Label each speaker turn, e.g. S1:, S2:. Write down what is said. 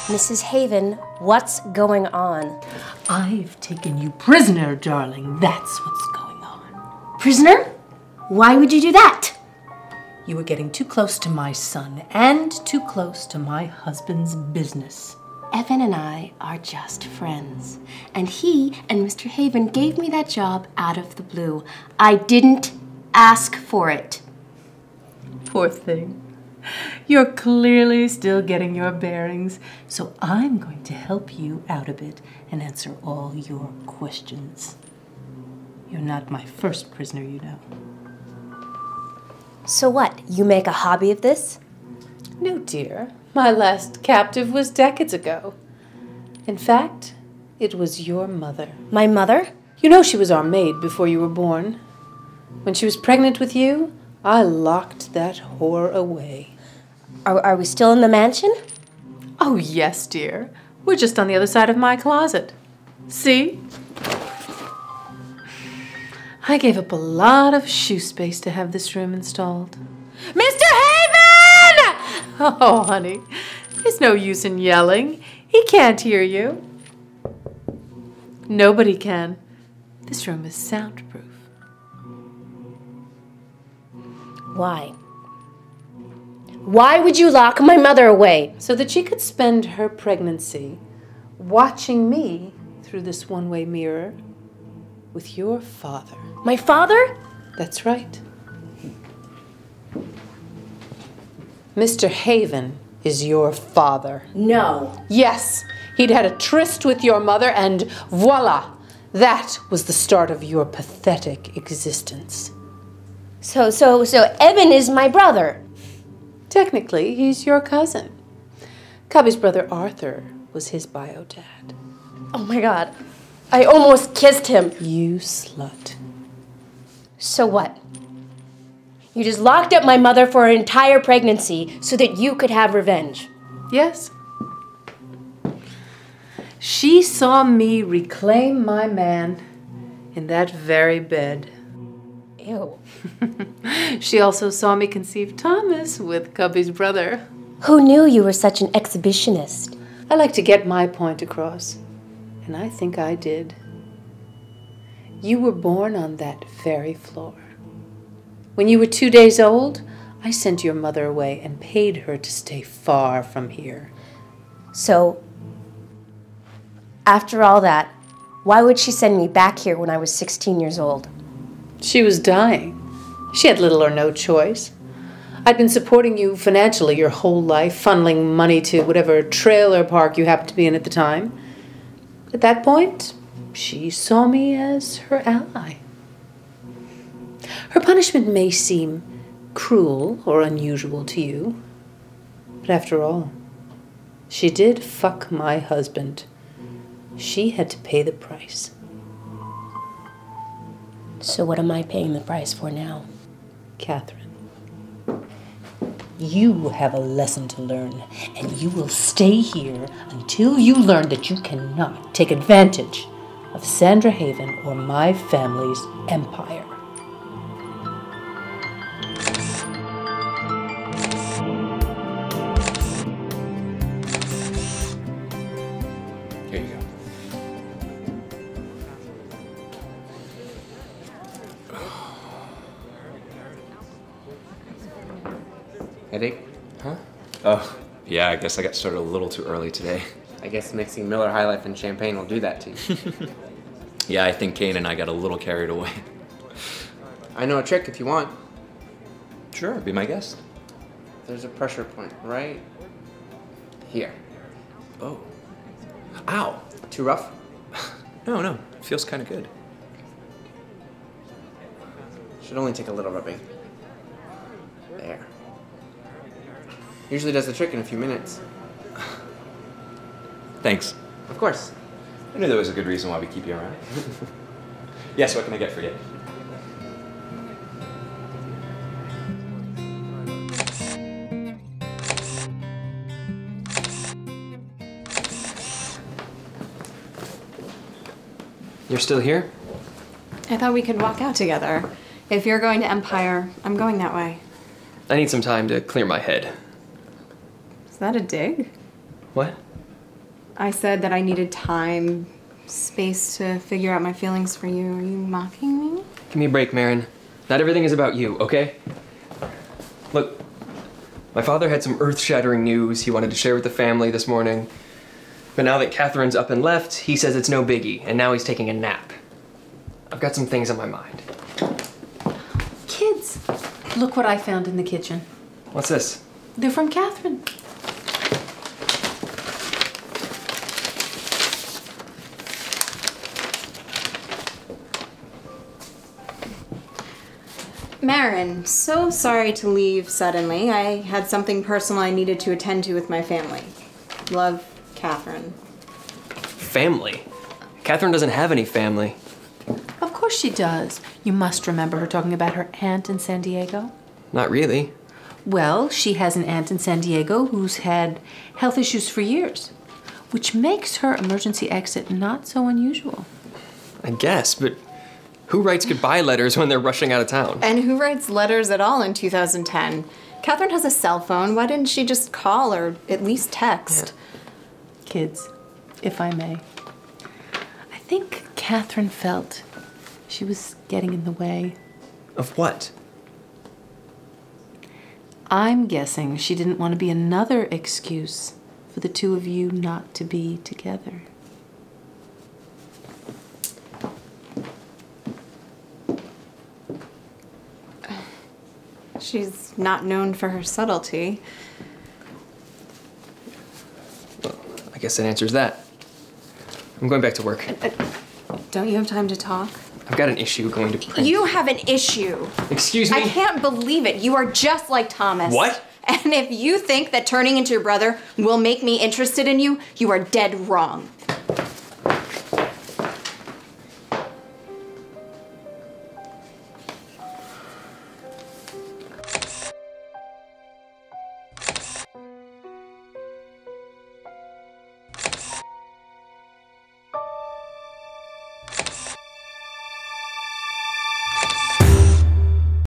S1: Mrs. Haven, what's going on?
S2: I've taken you prisoner, darling. That's what's going on.
S1: Prisoner? Why would you do that?
S2: You were getting too close to my son and too close to my husband's business.
S1: Evan and I are just friends. And he and Mr. Haven gave me that job out of the blue. I didn't ask for it.
S2: Poor thing. You're clearly still getting your bearings, so I'm going to help you out a bit and answer all your questions. You're not my first prisoner, you know.
S1: So what, you make a hobby of this?
S2: No, dear. My last captive was decades ago. In fact, it was your mother.
S1: My mother?
S2: You know she was our maid before you were born. When she was pregnant with you, I locked that whore away.
S1: Are we still in the mansion?
S2: Oh, yes, dear. We're just on the other side of my closet. See? I gave up a lot of shoe space to have this room installed.
S1: Mr. Haven!
S2: Oh, honey, there's no use in yelling. He can't hear you. Nobody can. This room is soundproof.
S1: Why? Why would you lock my mother away?
S2: So that she could spend her pregnancy watching me through this one-way mirror with your father.
S1: My father?
S2: That's right. Mr. Haven is your father.
S1: No.
S2: Yes, he'd had a tryst with your mother and voila! That was the start of your pathetic existence.
S1: So Evan is my brother.
S2: Technically, he's your cousin. Cubby's brother Arthur was his bio dad.
S1: Oh my God. I almost kissed him.
S2: You slut.
S1: So what? You just locked up my mother for her entire pregnancy so that you could have revenge.
S2: Yes. She saw me reclaim my man in that very bed.
S1: Ew.
S2: She also saw me conceive Thomas with Cubby's brother.
S1: Who knew you were such an exhibitionist?
S2: I like to get my point across, and I think I did. You were born on that very floor. When you were 2 days old, I sent your mother away and paid her to stay far from here.
S1: So, after all that, why would she send me back here when I was 16 years old?
S2: She was dying. She had little or no choice. I'd been supporting you financially your whole life, funneling money to whatever trailer park you happened to be in at the time. At that point, she saw me as her ally. Her punishment may seem cruel or unusual to you, but after all, she did fuck my husband. She had to pay the price.
S1: So what am I paying the price for now?
S2: Catherine, you have a lesson to learn, and you will stay here until you learn that you cannot take advantage of Sandra Haven or my family's empire.
S3: Here you go.
S4: Headache?
S3: Huh? Oh, yeah, I guess I got started a little too early today.
S4: I guess mixing Miller High Life and champagne will do that to you.
S3: Yeah, I think Kane and I got a little carried away.
S4: I know a trick if you want.
S3: Sure, be my guest.
S4: There's a pressure point right here.
S3: Oh. Ow.
S4: Too rough?
S3: No, it feels kind of good.
S4: Should only take a little rubbing. There. Usually does the trick in a few minutes.
S3: Thanks.
S4: Of course.
S3: I knew there was a good reason why we keep you around. Yes, what can I get for you? You're still here?
S5: I thought we could walk out together. If you're going to Empire, I'm going that way.
S6: I need some time to clear my head.
S5: Is that a dig?
S6: What?
S5: I said that I needed time, space to figure out my feelings for you. Are you mocking me?
S6: Give me a break, Marin. Not everything is about you, okay? Look, my father had some earth-shattering news he wanted to share with the family this morning. But now that Catherine's up and left, he says it's no biggie, and now he's taking a nap. I've got some things on my mind.
S2: Kids, look what I found in the kitchen.
S6: What's this?
S2: They're from Catherine.
S5: Marin, so sorry to leave suddenly. I had something personal I needed to attend to with my family. Love, Catherine.
S6: Family? Catherine doesn't have any family.
S2: Of course she does. You must remember her talking about her aunt in San Diego.
S6: Not really.
S2: Well, she has an aunt in San Diego who's had health issues for years, which makes her emergency exit not so unusual.
S6: I guess, but who writes goodbye letters when they're rushing out of town?
S5: And who writes letters at all in 2010? Catherine has a cell phone. Why didn't she just call or at least text?
S6: Yeah.
S2: Kids, if I may, I think Catherine felt she was getting in the way.
S6: Of what?
S2: I'm guessing she didn't want to be another excuse for the two of you not to be together.
S5: She's not known for her subtlety.
S6: Well, I guess that answers that. I'm going back to work.
S5: Don't you have time to talk?
S6: I've got an issue going to print.
S5: You have an issue.
S6: Excuse me?
S5: I can't believe it. You are just like Thomas.
S6: What?
S5: And if you think that turning into your brother will make me interested in you, you are dead wrong.